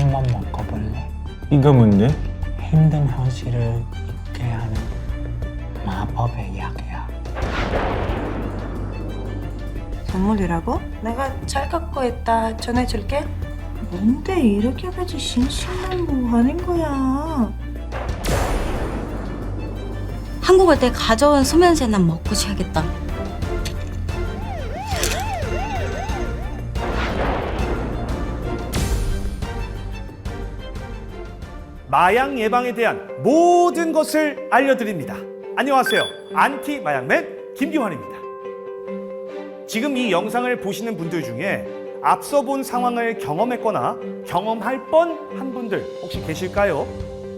한번 먹어볼래? 이거 뭔데? 힘든 현실을 잊게 하는 마법의 약이야. 선물이라고? 내가 잘 갖고 있다. 전해줄게. 뭔데 이렇게까지 심심한 뭐 하는 거야? 한국 올 때 가져온 소면제 난 먹고 쉬어야겠다. 마약 예방에 대한 모든 것을 알려드립니다. 안녕하세요. 안티 마약맨 김기환입니다. 지금 이 영상을 보시는 분들 중에 앞서 본 상황을 경험했거나 경험할 뻔한 분들 혹시 계실까요?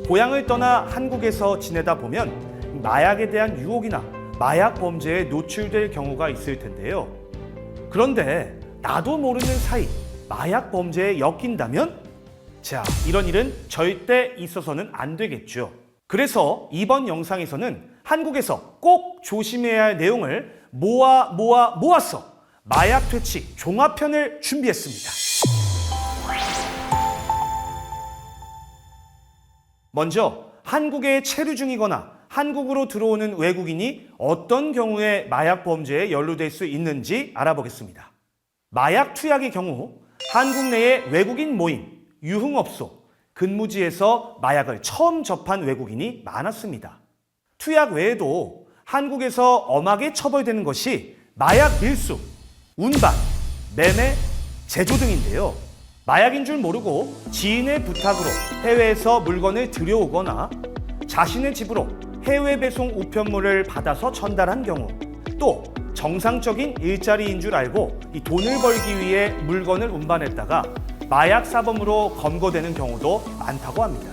고향을 떠나 한국에서 지내다 보면 마약에 대한 유혹이나 마약 범죄에 노출될 경우가 있을 텐데요. 그런데 나도 모르는 사이 마약 범죄에 엮인다면? 자, 이런 일은 절대 있어서는 안 되겠죠. 그래서 이번 영상에서는 한국에서 꼭 조심해야 할 내용을 모아서 마약 퇴치 종합편을 준비했습니다. 먼저 한국에 체류 중이거나 한국으로 들어오는 외국인이 어떤 경우에 마약 범죄에 연루될 수 있는지 알아보겠습니다. 마약 투약의 경우 한국 내의 외국인 모임, 유흥업소, 근무지에서 마약을 처음 접한 외국인이 많았습니다. 투약 외에도 한국에서 엄하게 처벌되는 것이 마약 밀수, 운반, 매매, 제조 등인데요. 마약인 줄 모르고 지인의 부탁으로 해외에서 물건을 들여오거나 자신의 집으로 해외 배송 우편물을 받아서 전달한 경우, 또 정상적인 일자리인 줄 알고 이 돈을 벌기 위해 물건을 운반했다가 마약 사범으로 검거되는 경우도 많다고 합니다.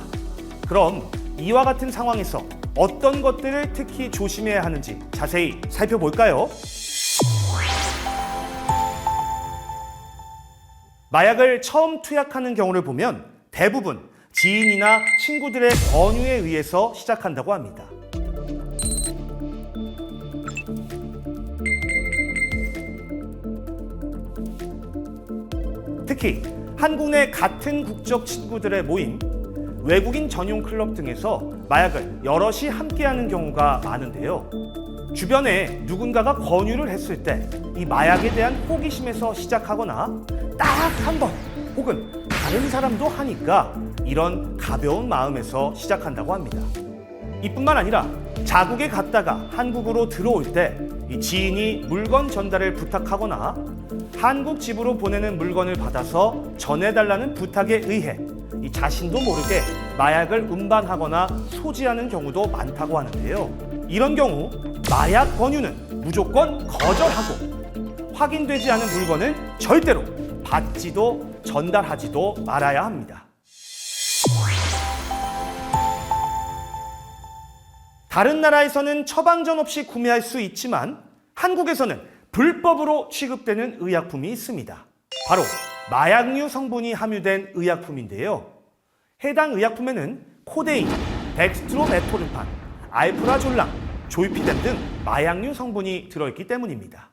그럼 이와 같은 상황에서 어떤 것들을 특히 조심해야 하는지 자세히 살펴볼까요? 마약을 처음 투약하는 경우를 보면 대부분 지인이나 친구들의 권유에 의해서 시작한다고 합니다. 특히 한국 내 같은 국적 친구들의 모임, 외국인 전용 클럽 등에서 마약을 여럿이 함께하는 경우가 많은데요. 주변에 누군가가 권유를 했을 때 이 마약에 대한 호기심에서 시작하거나 딱 한 번 혹은 다른 사람도 하니까 이런 가벼운 마음에서 시작한다고 합니다. 이뿐만 아니라 자국에 갔다가 한국으로 들어올 때 이 지인이 물건 전달을 부탁하거나 한국 집으로 보내는 물건을 받아서 전해달라는 부탁에 의해 이 자신도 모르게 마약을 운반하거나 소지하는 경우도 많다고 하는데요. 이런 경우 마약 권유는 무조건 거절하고 확인되지 않은 물건은 절대로 받지도 전달하지도 말아야 합니다. 다른 나라에서는 처방전 없이 구매할 수 있지만 한국에서는 불법으로 취급되는 의약품이 있습니다. 바로 마약류 성분이 함유된 의약품인데요. 해당 의약품에는 코데인, 덱스트로메토르판, 알프라졸랑, 조이피뎀 등 마약류 성분이 들어있기 때문입니다.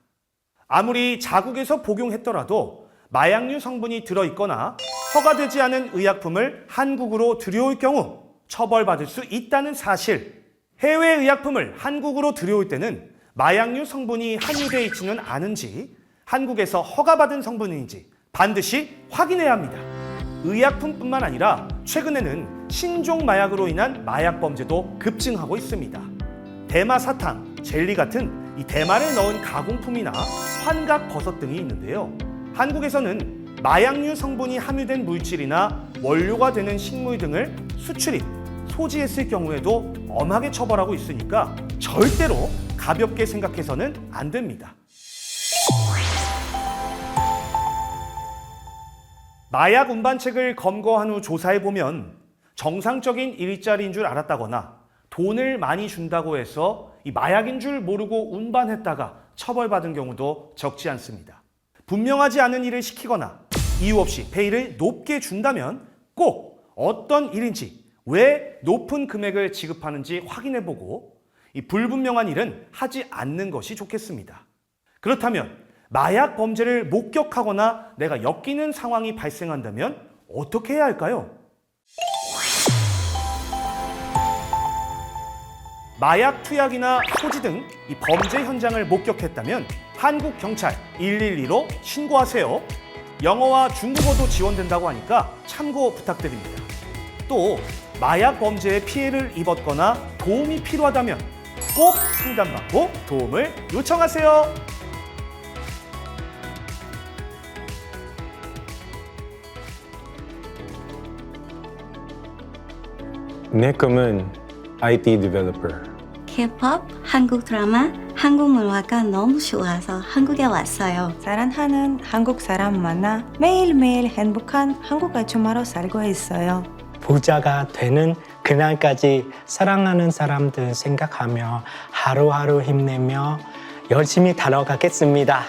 아무리 자국에서 복용했더라도 마약류 성분이 들어있거나 허가되지 않은 의약품을 한국으로 들여올 경우 처벌받을 수 있다는 사실, 해외 의약품을 한국으로 들여올 때는 마약류 성분이 함유되어 있지는 않은지 한국에서 허가받은 성분인지 반드시 확인해야 합니다. 의약품뿐만 아니라 최근에는 신종 마약으로 인한 마약 범죄도 급증하고 있습니다. 대마 사탕, 젤리 같은 이 대마를 넣은 가공품이나 환각 버섯 등이 있는데요. 한국에서는 마약류 성분이 함유된 물질이나 원료가 되는 식물 등을 수출입, 소지했을 경우에도 엄하게 처벌하고 있으니까 절대로 가볍게 생각해서는 안 됩니다. 마약 운반책을 검거한 후 조사해보면 정상적인 일자리인 줄 알았다거나 돈을 많이 준다고 해서 이 마약인 줄 모르고 운반했다가 처벌받은 경우도 적지 않습니다. 분명하지 않은 일을 시키거나 이유 없이 페이를 높게 준다면 꼭 어떤 일인지 왜 높은 금액을 지급하는지 확인해보고 이 불분명한 일은 하지 않는 것이 좋겠습니다. 그렇다면 마약 범죄를 목격하거나 내가 엮이는 상황이 발생한다면 어떻게 해야 할까요? 마약 투약이나 소지 등 이 범죄 현장을 목격했다면 한국 경찰 112로 신고하세요. 영어와 중국어도 지원된다고 하니까 참고 부탁드립니다. 또 마약 범죄에 피해를 입었거나 도움이 필요하다면 꼭 상담받고 도움을 요청하세요. 내 꿈은 IT developer. K-pop, 한국 드라마, 한국 문화가 너무 좋아서 한국에 왔어요. 사랑하는 한국 사람 만나 매일매일 행복한 한국 아줌마로 살고 있어요. 부자가 되는 그날까지 사랑하는 사람들 생각하며 하루하루 힘내며 열심히 달아가겠습니다.